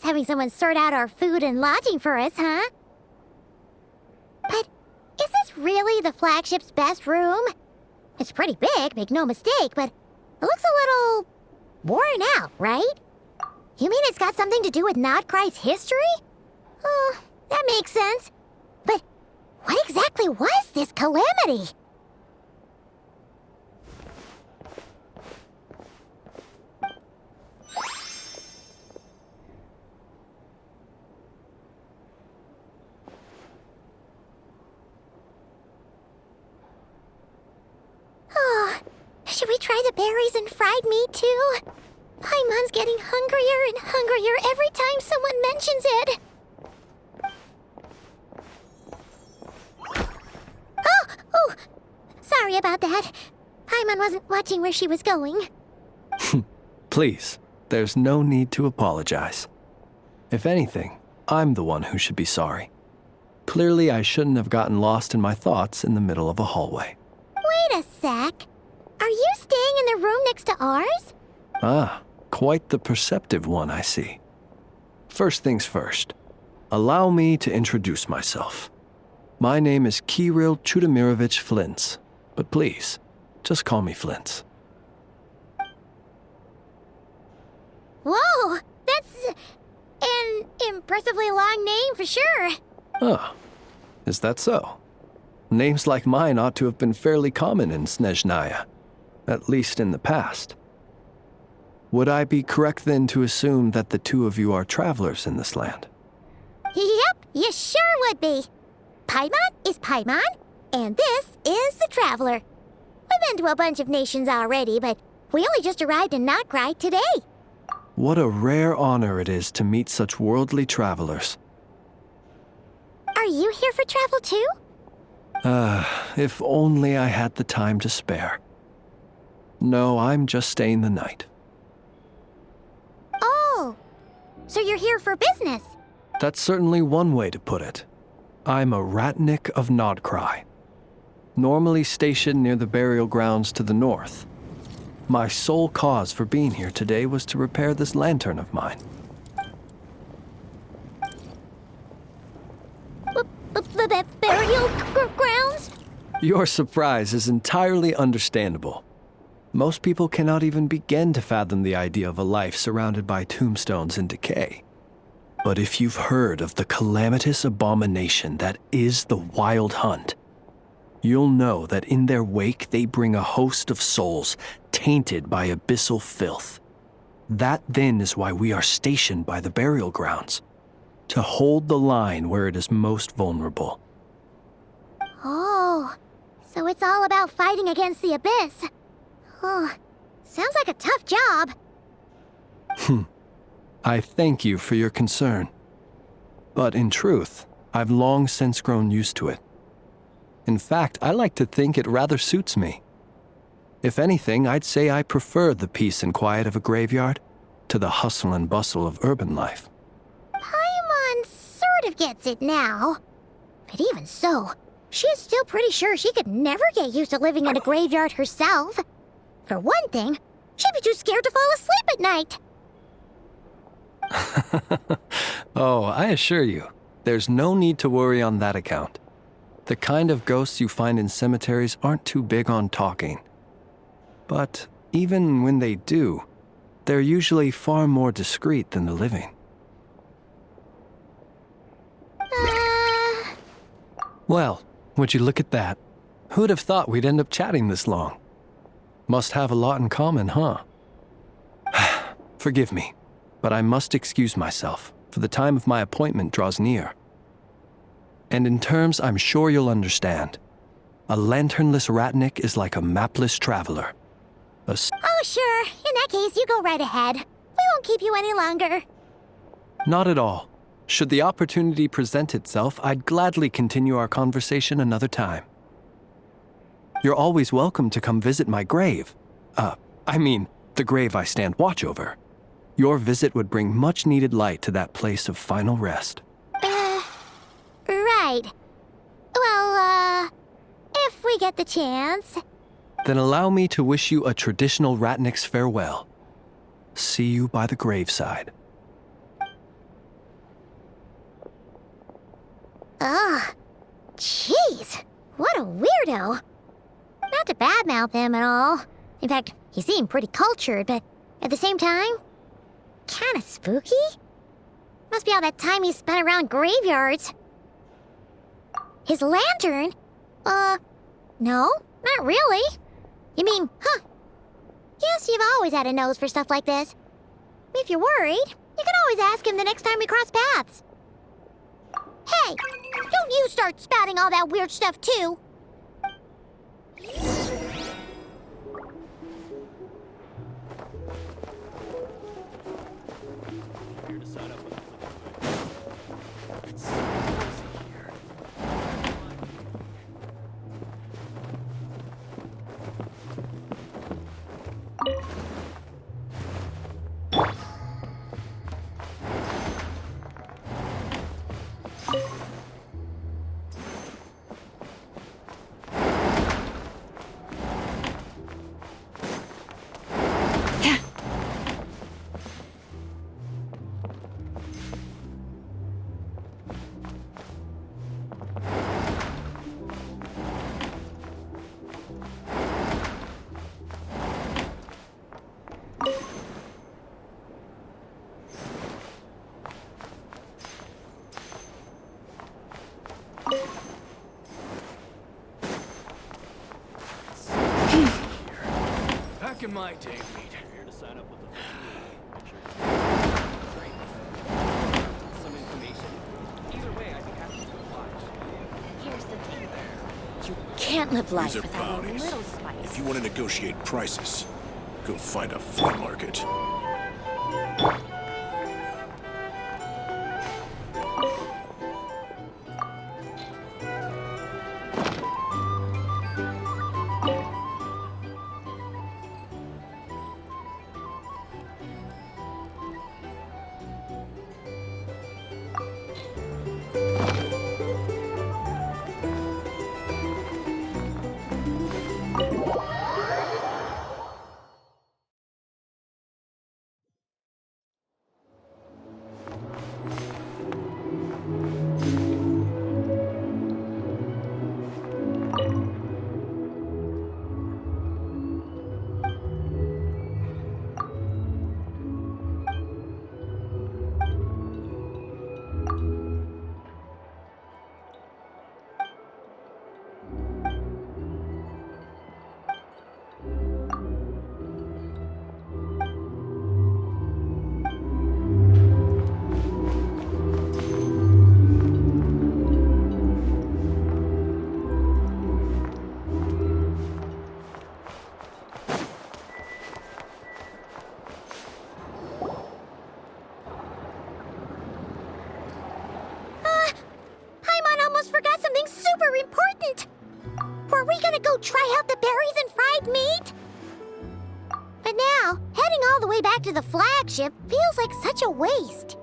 having someone sort out our food and lodging for us, huh? But is this really the flagship's best room? It's pretty big, make no mistake, but it looks a little worn out, right? You mean it's got something to do with Nodcry's history? Oh, that makes sense. But what exactly was this calamity? Oh, should we try the berries and fried meat too? Paimon's getting hungrier and hungrier every time someone mentions it. Oh, sorry about that. Paimon wasn't watching where she was going. Please, there's no need to apologize. If anything, I'm the one who should be sorry. Clearly, I shouldn't have gotten lost in my thoughts in the middle of a hallway. Wait a sec. Are you staying in the room next to ours? Ah, quite the perceptive one, I see. First things first, allow me to introduce myself. My name is Kirill Chudamirovich Flintz, but please, just call me Flintz. Whoa, that's an impressively long name for sure. Oh, is that so? Names like mine ought to have been fairly common in Snezhnaya, at least in the past. Would I be correct then to assume that the two of you are travelers in this land? Yep, you sure would be. Paimon is Paimon, and this is the Traveler. We've been to a bunch of nations already, but we only just arrived in Nodcry today. What a rare honor it is to meet such worldly travelers. Are you here for travel too? If only I had the time to spare. No, I'm just staying the night. Oh, so you're here for business? That's certainly one way to put it. I'm a Ratnik of Nodcry, normally stationed near the burial grounds to the north. My sole cause for being here today was to repair this lantern of mine. Burial grounds? Your surprise is entirely understandable. Most people cannot even begin to fathom the idea of a life surrounded by tombstones and decay. But if you've heard of the calamitous abomination that is the Wild Hunt, you'll know that in their wake they bring a host of souls tainted by abyssal filth. That then is why we are stationed by the burial grounds, to hold the line where it is most vulnerable. Oh, so it's all about fighting against the abyss. Oh, sounds like a tough job. I thank you for your concern. But in truth, I've long since grown used to it. In fact, I like to think it rather suits me. If anything, I'd say I prefer the peace and quiet of a graveyard to the hustle and bustle of urban life. Paimon sort of gets it now. But even so, she's still pretty sure she could never get used to living in a graveyard herself. For one thing, she'd be too scared to fall asleep at night. Oh, I assure you, there's no need to worry on that account. The kind of ghosts you find in cemeteries aren't too big on talking. But even when they do, they're usually far more discreet than the living. Well, would you look at that? Who'd have thought we'd end up chatting this long? Must have a lot in common, huh? Forgive me, but I must excuse myself, for the time of my appointment draws near. And in terms I'm sure you'll understand, a lanternless Ratnik is like a mapless traveler. Oh, sure. In that case, you go right ahead. We won't keep you any longer. Not at all. Should the opportunity present itself, I'd gladly continue our conversation another time. You're always welcome to come visit my grave. The grave I stand watch over. Your visit would bring much-needed light to that place of final rest. Right. Well, if we get the chance. Then allow me to wish you a traditional Ratnik's farewell. See you by the graveside. Ugh. Jeez. What a weirdo. Not to badmouth him at all. In fact, he seemed pretty cultured, but at the same time, kinda spooky? Must be all that time he spent around graveyards. His lantern? No, not really. You mean, Guess you've always had a nose for stuff like this. If you're worried, you can always ask him the next time we cross paths. Hey, don't you start spouting all that weird stuff too. Back in my day, we'd here to sign up with the some information. Either way, I'd be happy to oblige. Here's the thing. You can't live life These are without a bounties. little spice. If you want to negotiate prices, go find a flea market. Forgot something super important! Were we gonna go try out the berries and fried meat? But now, heading all the way back to the flagship feels like such a waste.